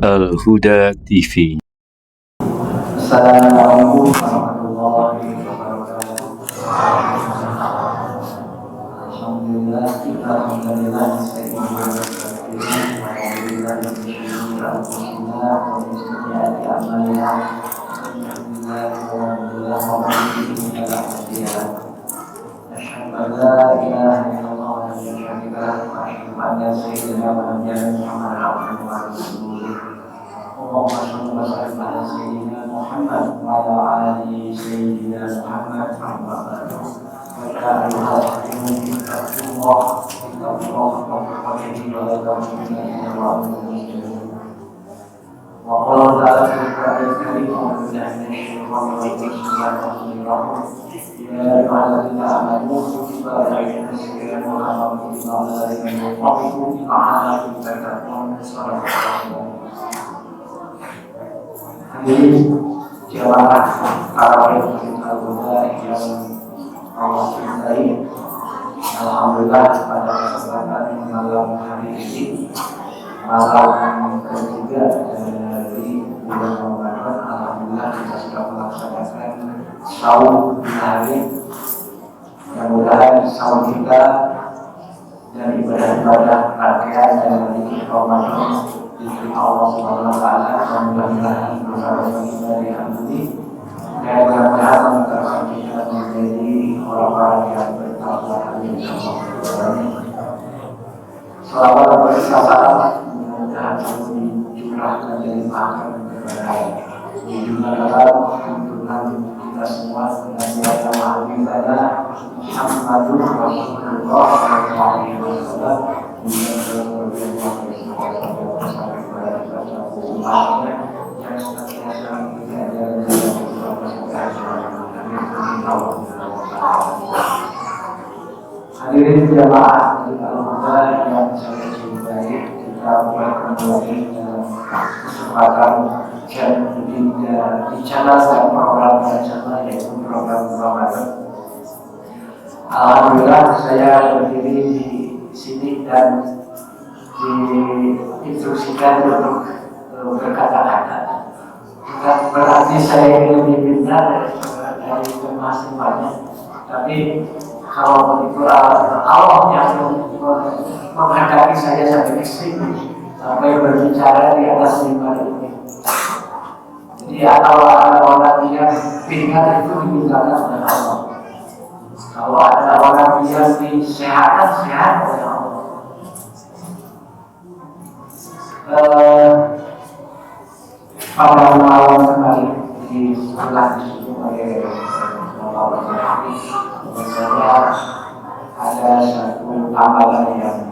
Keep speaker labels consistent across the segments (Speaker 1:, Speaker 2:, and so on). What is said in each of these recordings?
Speaker 1: Al-Huda TV.
Speaker 2: Assalamualaikum warahmatullahi wabarakatuh. Alhamdulillah, alhamdulillah, Allahumma shalli ala sayyidina Muhammad wa ala ali sayyidina Muhammad Hadirin jamaah tarawih Al-Huda yang Allah cintai, alhamdulillah pada kesempatan malam hari ini, malam ketiga dari bulan Ramadan, alhamdulillah kita sudah melaksanakan saum hari. Mudah-mudahan saum kita dan ibadah-ibadah rangkaian dari Ramadan diterima Allah Subhanahu wa taala, dan mudah-mudahan bersama kita diampuni dan mudah-mudahan mengantarkan kita menjadi orang-orang yang bertakwa. Selawat bersalam mudah-mudahan dicurahkan dari makan kepada junjungan tuntunan kita semua dengan wajah Habibana Muhammadur Rasulullah sallallahu alaihi wasallam. Hadirin jamaah Al-Huda yang saya cintai, kita mulai kembali dalam kesempatan di channel dan program channel, yaitu program Ramadan. Alhamdulillah saya berdiri di sini dan diinstruksikan untuk berkata-kata. Bukan berarti saya lebih pintar dari masing-masing, tapi kalau begitu Allah yang menghendaki saya sampai sini, sampai berbicara di atas mimbar ini. Jadi kalau ada orang yang pintar itu dimintakan oleh Allah. Kalau ada orang yang disehatkan, sehat oleh Allah. Pada malam kembali di sebelah disitu oleh Bapak Hafiz, saya ada satu amalan yang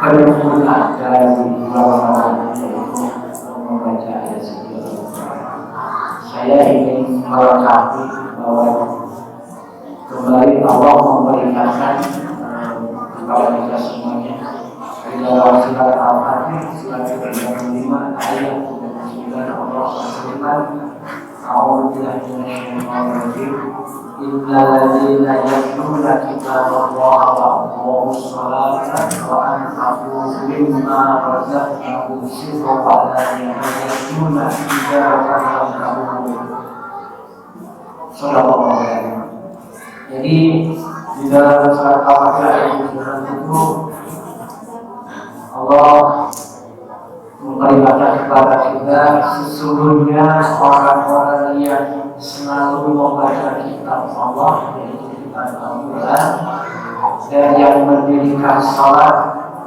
Speaker 2: berguna dari Ramadan, yaitu membaca ayat suci. Saya ingin melengkapi bahwa kembali Allah memberikan kepada kita semuanya di dalam surat Al-Fatihah surat 35 ayat 9 Allah berfirman, A'udzubillahi minasyaitonir rajim. Innal ladzina yatluna kitaballahi wa aqamus sholata wa anfaqu mimma razaqnahum sirran wa alaniyyatan tijaratan lan tabur. Sallallahu alaihi wasallam. Jadi di dalam surat Al-Fatihah ayat 9 itu Allah memperingatkan kepada kita, sesungguhnya orang-orang yang selalu membaca kitab Allah, yaitu kitab Al-Quran, dan yang mendirikan salat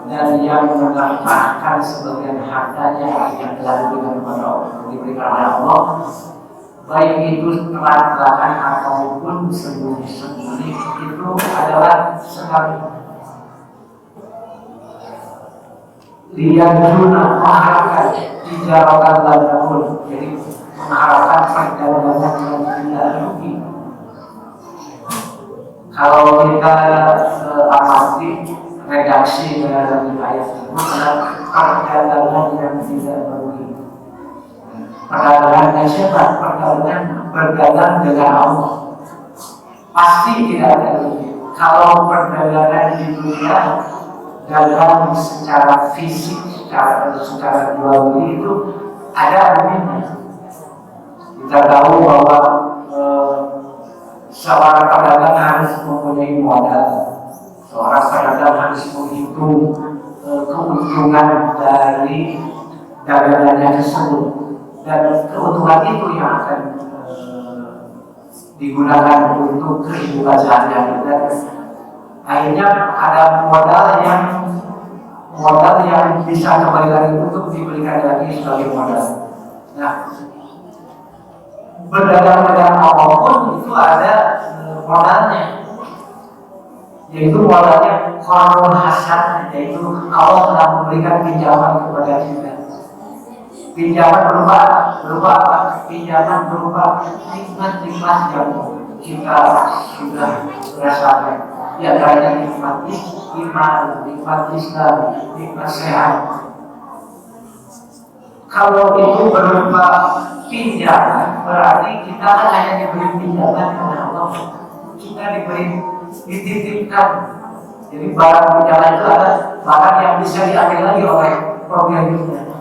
Speaker 2: dan yang menafkahkan sebagian hartanya yang telah diberikan oleh Allah, baik itu terang-terangan ataupun sembunyi-sembunyi, itu adalah sekali liyarjuna, mengharapkan tijaratan lan tabur, jadi mengharapkan perjalanan yang tidak rugi. Kalau kita amati redaksi dari ayat itu, perjalanan yang tidak rugi. Perdagangan siapa? Perdagangan berdagang dengan Allah. Pasti tidak ada rugi. Kalau perdagangan di dunia dagang secara fisik, secara jual beli itu ada argumennya. Kita tahu bahwa seorang pedagang harus mempunyai modal, seorang pedagang harus menghitung keuntungan dari dagangannya tersebut, dan keuntungan itu yang akan digunakan untuk kehidupan sehari-hari. Dan akhirnya ada modal yang bisa kembali lagi untuk diberikan lagi sebagai modal. Nah, berdagang dengan apapun itu ada modalnya, yaitu modalnya qarun hasan, yaitu Allah telah memberikan pinjaman kepada kita. Pinjaman berupa apa? Pinjaman berupa nikmat-nikmat yang kita sudah rasakan. Di antaranya nikmat iman, nikmat Islam, nikmat sehat. Kalau itu berupa pinjaman, berarti kita kan hanya diberi pinjaman oleh Allah. Kita dititipkan. Jadi barang pinjaman itu adalah barang yang bisa diambil lagi oleh pemiliknya.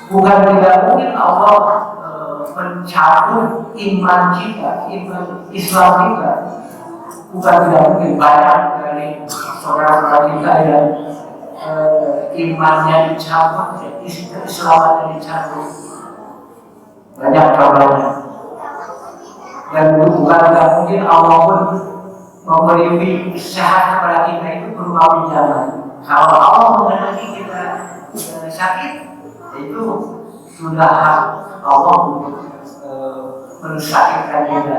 Speaker 2: Bukan tidak mungkin Allah mencabut iman kita, iman Islam kita. Bukan tidak mungkin. Banyak dari saudara-saudara kita yang imannya dicabut, Islamannya dicabut. Banyak contohnya. Dan bukan tidak mungkin Allah pun memberi sehat kepada kita itu berupa pinjaman. Kalau Allah mengenai kita sakit, itu sudah hak Allah untuk mensakitkan kita,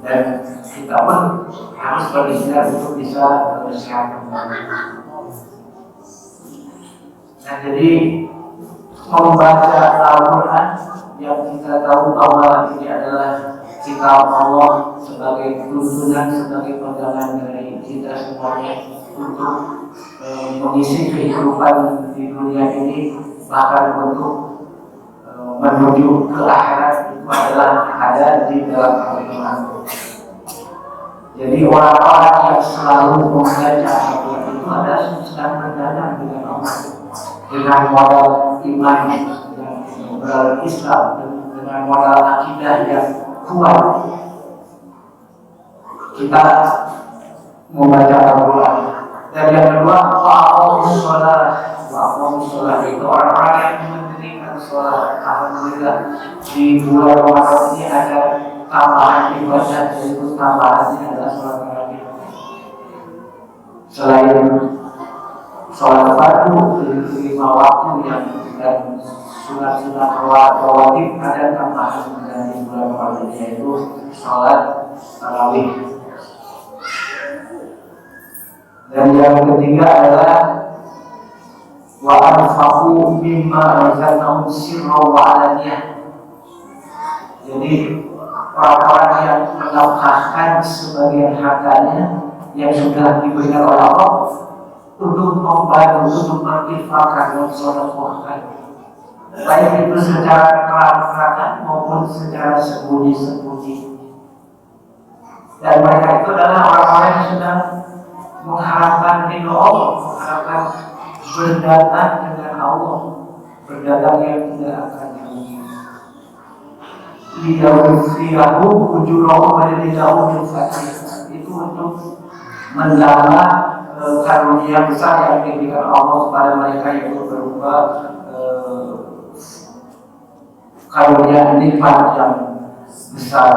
Speaker 2: dan kita pun harus berikhtiar untuk bisa sehat kembali. Nah, jadi membaca Al-Quran yang kita tahu bahwa ini adalah kitab Allah sebagai tuntunan, sebagai pegangan dari kita semuanya untuk mengisi kehidupan di dunia ini, bahkan untuk menuju ke akhirat, itu adalah ada di dalam Al-Quran. Jadi orang-orang yang selalu membaca Al-Quran itu adalah sedang berdagang dengan Allah, dengan modal iman yang berislam, dengan modal akidah yang kuat. Kita membaca Al-Quran. Dan yang kedua, wa'aqumus sholat itu orang-orang yang mendirikan sholat. Alhamdulillah di bulan Ramadan ini ada tambahan ibadah, yaitu tambahannya adalah sholat tarawih. Selain sholat fardu, 5 waktu yang dan sunat-sunat rawatib, ada tambahan dari bulan Ramadan, yaitu sholat tarawih. Dan yang ketiga adalah wa anfaqu mimma razaqnahum sirran wa alaniyah. Jadi orang-orang yang menafkahkan sebagian hartanya yang sudah diberikan oleh Allah untuk membantu, untuk menginfakkan, mensedekahkan, baik itu secara terang-terangan maupun secara sembunyi-sembunyi. Dan mereka itu adalah orang-orang yang sedang mengharapkan ridho Allah, mengharapkan berdagang dengan Allah, berdagang yang tidak akan rugi. Liyawfiyahu ujurahum wa liyawfiyahu min fadlih. Itu untuk menambah karunia besar yang diberikan Allah kepada mereka, yaitu berupa karunia nikmat yang besar.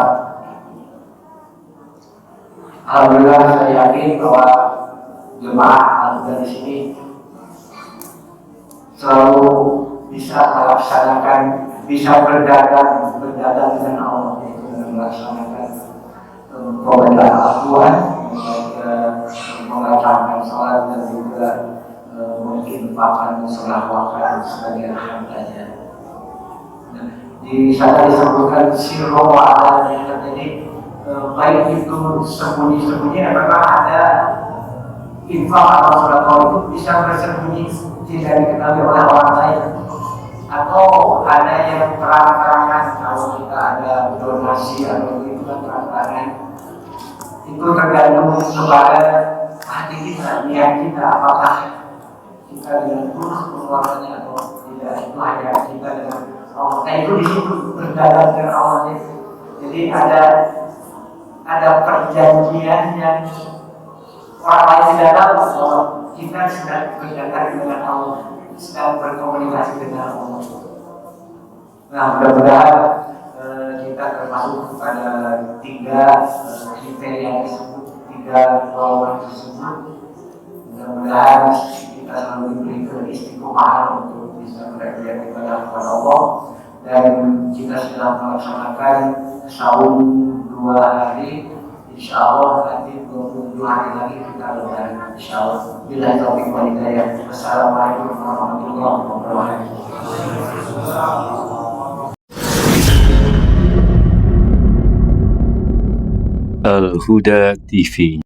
Speaker 2: Alhamdulillah, saya yakin bahwa jemaah dari sini selalu bisa melaksanakan, bisa berdagang dengan Allah, yaitu dengan melaksanakan perintah Al-Quran, melaksanakan sholat, dan juga mungkin bahkan selawatan sebagai hartanya. Di sana disebutkan sirro wa alaniyah. Jadi baik itu sembunyi-sembunyi, apakah ada infak atau sedekah itu bisa bersembunyi, tidak dikenali oleh orang lain, atau ada yang terang-terangan. Kalau kita ada donasi atau itu kan terang-terangan, itu tergantung kepada hati niat kita, apakah kita dengan tulus mengeluarkannya atau tidak, itu hanya kita dengan Allah. Nah itu di situ berdagang dengan Allah. Jadi ada perjanjian yang orang lain tidak tahu bahwa kita sedang berdagang dengan Allah, sedang berkomunikasi dengan Allah. Nah mudah-mudahan kita termasuk pada tiga kriteria tersebut, tiga golongan tersebut. Mudah-mudahan kita selalu diberi keistiqomahan untuk bisa beribadah kepada Allah, dan kita sudah melaksanakan saum 2 hari, insya Allah nanti 27 hari lagi kita lebaran, insya Allah. Bila taufiq wal hidayah. Wassalamualaikum warahmatullahi wabarakatuh.
Speaker 1: Al Huda TV.